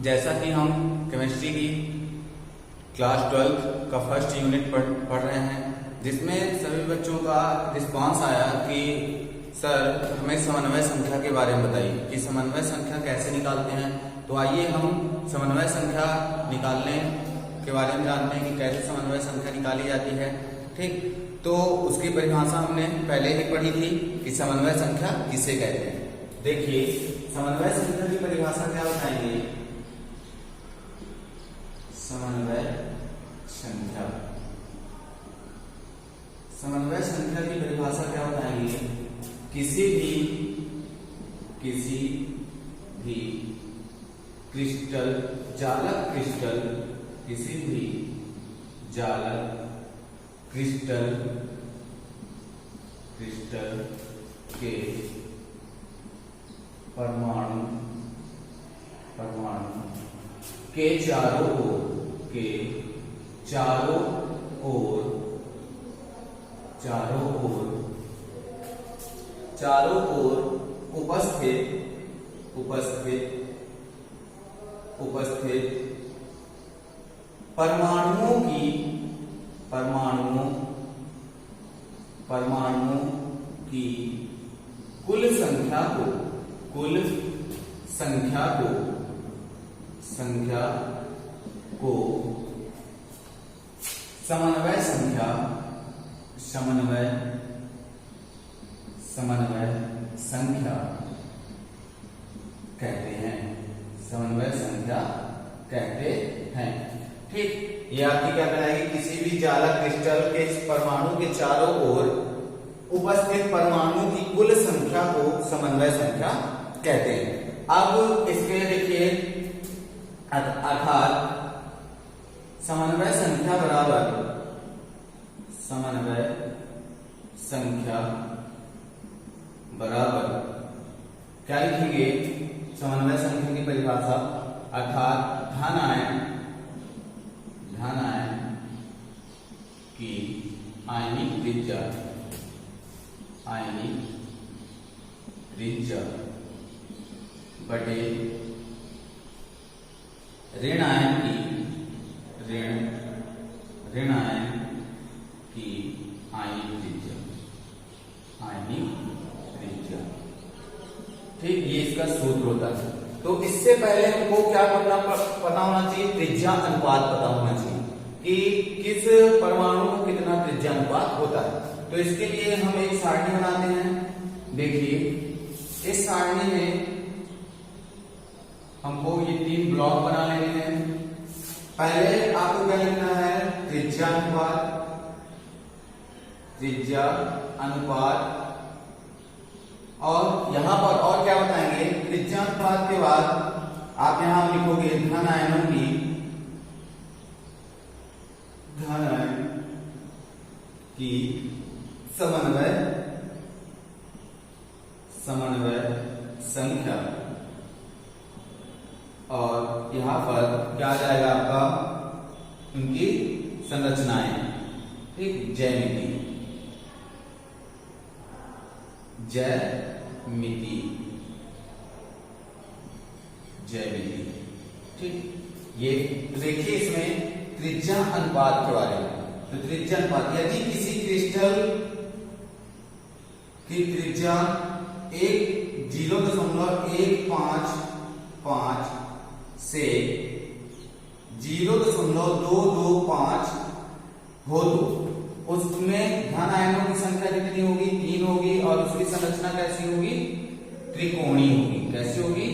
जैसा कि हम केमिस्ट्री की क्लास 12 का फर्स्ट यूनिट पढ़ रहे हैं, जिसमें सभी बच्चों का रिस्पांस आया कि सर हमें समन्वय संख्या के बारे में बताइए कि समन्वय संख्या कैसे निकालते हैं। तो आइए हम समन्वय संख्या निकालने के बारे में जानते हैं कि कैसे समन्वय संख्या निकाली जाती है। ठीक, तो उसकी परिभाषा हमने पहले ही पढ़ी थी कि समन्वय संख्या किसे कहते हैं। देखिए, समन्वय संख्या की परिभाषा क्या बताएंगे। समन्वय संख्या, समन्वय संख्या की परिभाषा क्या बताएंगे। किसी भी क्रिस्टल, जालक क्रिस्टल, किसी भी जालक क्रिस्टल के परमाणु के चारों ओर उपस्थित परमाणुओं की कुल संख्या को समन्वय संख्या कहते हैं। समन्वय संख्या कहते हैं। ठीक, ये आपकी क्या कहलाएगी। किसी भी जालक क्रिस्टल के परमाणु के चारों ओर उपस्थित परमाणु की कुल संख्या को समन्वय संख्या कहते हैं। अब इसके देखिए, अर्थात समन्वय संख्या बराबर क्या लिखेंगे। समन्वय संख्या की परिभाषा अर्थात धन आयन की आयनिक त्रिज्या बटे ऋण आयन की आयनिक त्रिज्या। ठीक, ये इसका सूत्र होता है। तो इससे पहले हमको क्या पता होना चाहिए, त्रिज्या अनुपात पता होना चाहिए कि किस परमाणु को कितना त्रिज्या अनुपात होता है। तो इसके लिए हम एक सारणी बनाते हैं। देखिए, इस सारणी में हमको ये 3 ब्लॉक बना लेने हैं। पहले आपको क्या लिखना है, त्रिज्या अनुपात, और यहां पर और क्या बताएंगे, त्रिज्या अनुपात के बाद आप यहां लिखोगे धन आयनों की समन्वय संख्या, और यहां पर क्या आ जाएगा आपका, उनकी संरचनाएं। ठीक, ज्यामिति। ठीक, ये देखिए इसमें त्रिज्या अनुपात के बारे में। तो त्रिज्या अनुपात, यदि किसी क्रिस्टल की त्रिज्या 0.155 से 0.225 हो तो उसमें धन आयनों की संख्या कितनी होगी, 3 होगी, और उसकी संरचना कैसी होगी, त्रिकोणीय होगी। कैसी होगी,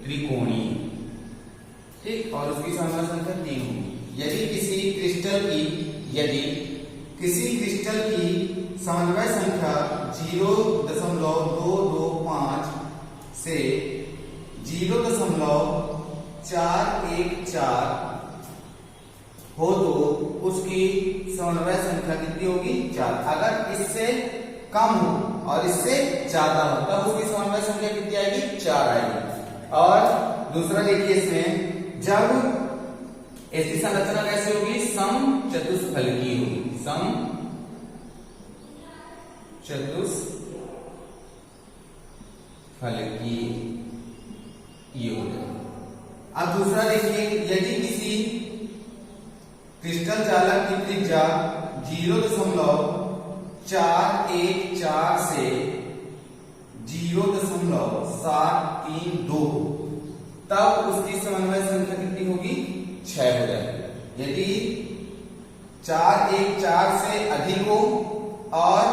त्रिकोणीय। ठीक, और उसकी समन्वय संख्या 3 होगी। यदि किसी क्रिस्टल की समन्वय संख्या 0.225 से 0.414 हो तो उसकी समन्वय संख्या कितनी होगी, 4। अगर इससे कम हो और इससे ज्यादा हो तब उसकी समन्वय संख्या कितनी आएगी, 4 आएगी। और दूसरा देखिए, इसमें जब इसकी संरचना कैसी होगी, समचतुष्फलकीय होगी। समचतुष्फलकीय योग। अब दूसरा देखिए, यदि किसी क्रिस्टल चालक की त्रिज्या 0.414 से 0.732 तब उसकी समन्वय संख्या कितनी होगी? 6 हो जाएगी। यदि 414 से अधिक हो और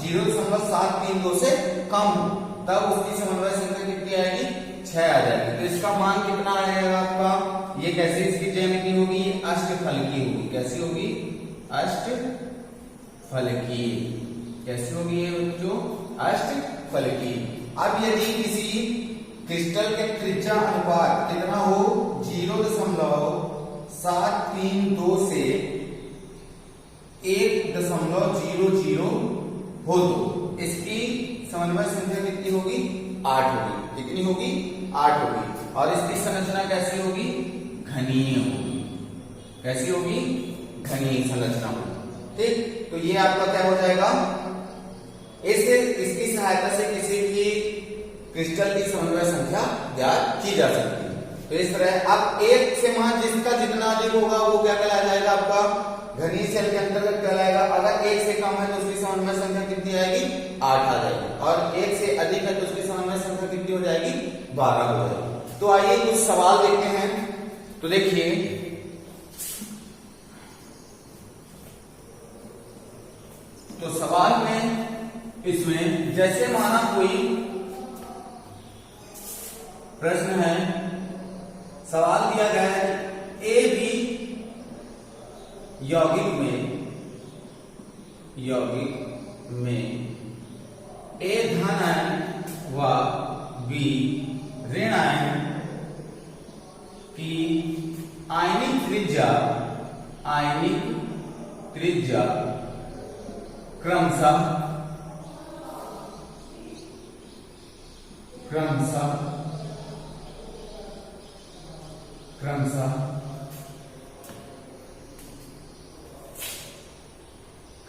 0.732 से कम हो तब उसकी समन्वय संख्या कितनी आएगी? 6 आ जाएगी। तो इसका मान कितना आएगा आपका? ये कैसे इसकी ज्यामिति होगी? अष्टफलकीय होगी। कैसी होगी? अष्टफलकीय। कैसी होगी ये बच्चों? अष्टफलकीय। अब यदि किसी क्रिस्टल के त्रिज्या अनुपात कितना हो? 0.732 से 1.00 हो तो इसकी समन्वय संख्या कितनी होगी? 8 होगी। कितनी होगी? 8 होगी। और इसकी संरचना कैसी होगी? घनीय होगी। कैसी होगी? घनीय संरचना होगी। ठीक, तो ये आपका क्या हो जाएगा? इसकी सहायता से किसी भी क्रिस्टल की समन्वय संख्या ज्ञात की जा सकती है। तो इस तरह अब एक से मान जिसका जितना अधिक होगा वो क्या कहलाया जाएगा? आपका घनीय सेल के अंतर्गत कहलाएगा। अगर 1 से कम है तो उसकी समन्वय संख्या कितनी आएगी? 8 आ जाएगी। और 1 से अधिक है तो उसकी समन्वय संख्या कितनी हो जाएगी? 12 हो जाएगी। तो आइए कुछ सवाल देखते हैं। तो देखिए, तो सवाल में इसमें जैसे माना कोई प्रश्न है, सवाल दिया गया है ए बी यौगिक में ए धन आयन व बी ऋण आयन की आयनिक त्रिज्या क्रमशः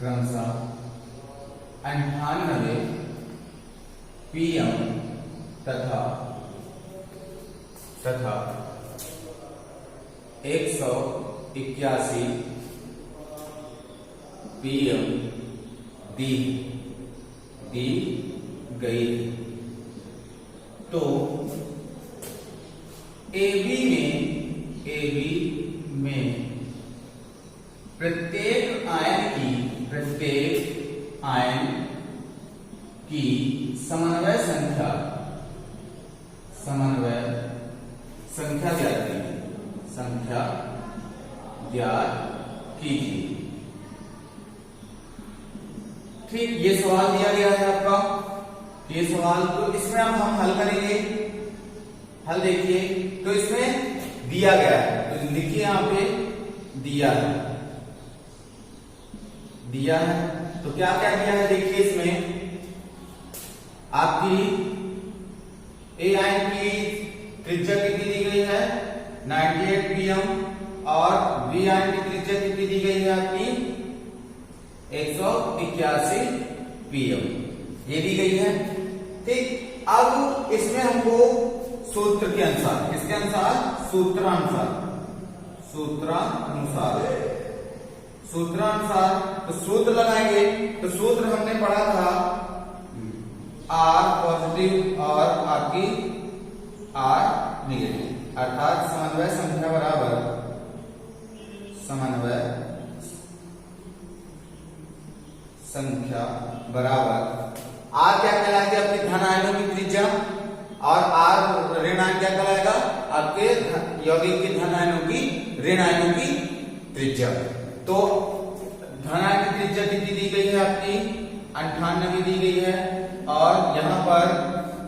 क्रमशः 98 pm तथा 181 pm दी गई। तो AB में प्रत्येक आयन की समन्वय संख्या ज्ञात कीजिए। ठीक, ये सवाल दिया गया है आपका। ये सवाल तो इसमें अब हम हल करेंगे। हल देखिए, तो इसमें दिया गया है तो लिखिए यहां पे दिया है। तो क्या क्या दिया है देखिए, इसमें आपकी ए आयन की त्रिज्या कितनी दी गई है? 98 pm। और बी आयन की त्रिज्या कितनी दी गई है? आपकी 181 pm ये दी गई है। ठीक, अब इसमें हमको सूत्र के अनुसार, किसके अनुसार? सूत्रानुसार तो सूत्र लगाएंगे। तो सूत्र हमने पढ़ा था आर पॉजिटिव और आपकी आर नेगेटिव, अर्थात समन्वय संख्या बराबर आर क्या कहलाएगी? आपके धन आयनों की त्रिज्या। और आर ऋण आयन क्या कहलाएगा? आपके यौगिक के धन आयनों की ऋण आयनों की त्रिज्या। तो धन आयन की त्रिज्या कितनी दी गई है? आपकी 98 दी गई है। और यहां पर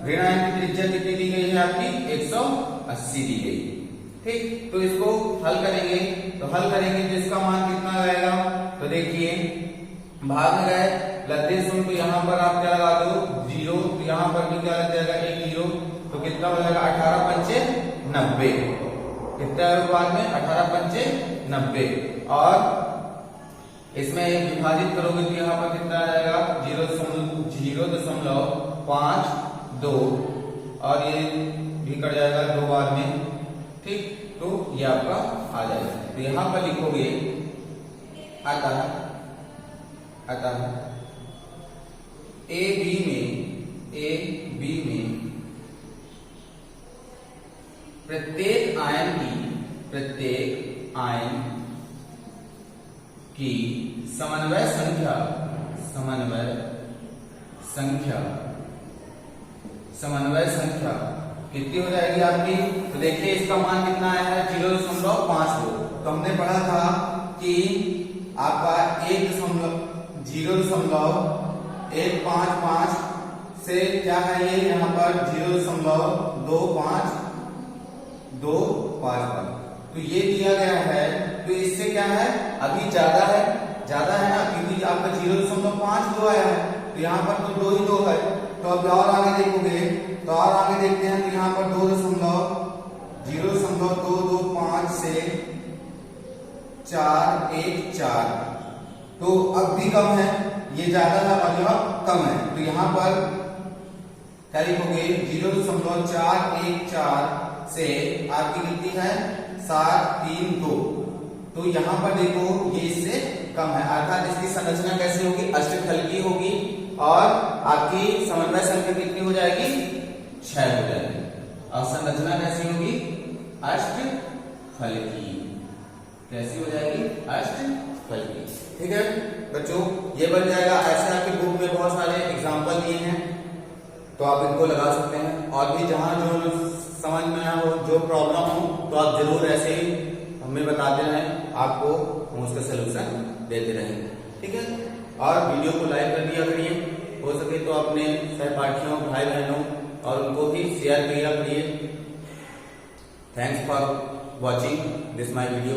ऋण आयन की त्रिज्या कितनी दी गई है? आपकी 180 दी गई। ठीक, तो इसको हल करेंगे। तो इसका मान कितना आएगा? तो देखिए, भाग में गए लद्दे सुन, तो यहां पर आप क्या लगा दो? 0। तो यहां पर भी क्या लग जाएगा? 1 0। तो कितना हो जाएगा? 18 पंचे 90। कितना है बाद में? 18 पंचे 90। और इसमें विभाजित करोगे तो यहां पर कितना आ जाएगा? 0.52। और ये भी कट जाएगा 2 बार में। ठीक, तो ये आपका आ जाएगा। तो यहां पर लिखोगे अतः ए बी में प्रत्येक आयन की समन्वय संख्या कितनी हो जाएगी आपकी? तो देखिए इसका मान कितना आया है 0.52। तो हमने पढ़ा था कि आपका 0.155 से क्या है ये यहाँ पर 0.2525। तो ये दिया गया है, तो इससे क्या है अभी ज्यादा है ना, क्योंकि आपका 0.52 आया है, तो यहाँ पर तो 2 ही 2 है। तो अब और आगे देखोगे, तो और आगे देखते हैं, तो यहाँ पर 0.225 से 414। तो अब भी कम है, ये ज्यादा था और यह कम है। तो यहाँ पर क्या लिखोगे 0.414 से आपकी कितनी है 732। तो यहाँ पर देखो ये इससे कम है, अर्थात इसकी संरचना कैसी होगी? अष्टफलकी होगी और आपकी समन्वय संख्या कितनी हो जाएगी? 6 हो जाएगी। और संरचना कैसी होगी? अष्टफलकी। कैसी हो जाएगी? अष्टफलकी। ठीक है बच्चों, ये बन जाएगा। ऐसे आपकी बुक में बहुत सारे एग्जाम्पल दिए हैं, तो आप इनको लगा सकते हैं। और भी जहां जो समझ में ना हो, जो प्रॉब्लम हो, तो आप जरूर ऐसे ही हमें बताते रहें, आपको हम उसका सलूशन देते रहेंगे। ठीक है, और वीडियो को लाइक कर दिया करिए, हो सके तो अपने सहपाठियों, भाई बहनों और उनको भी शेयर किया करिए। Thanks for watching this my video.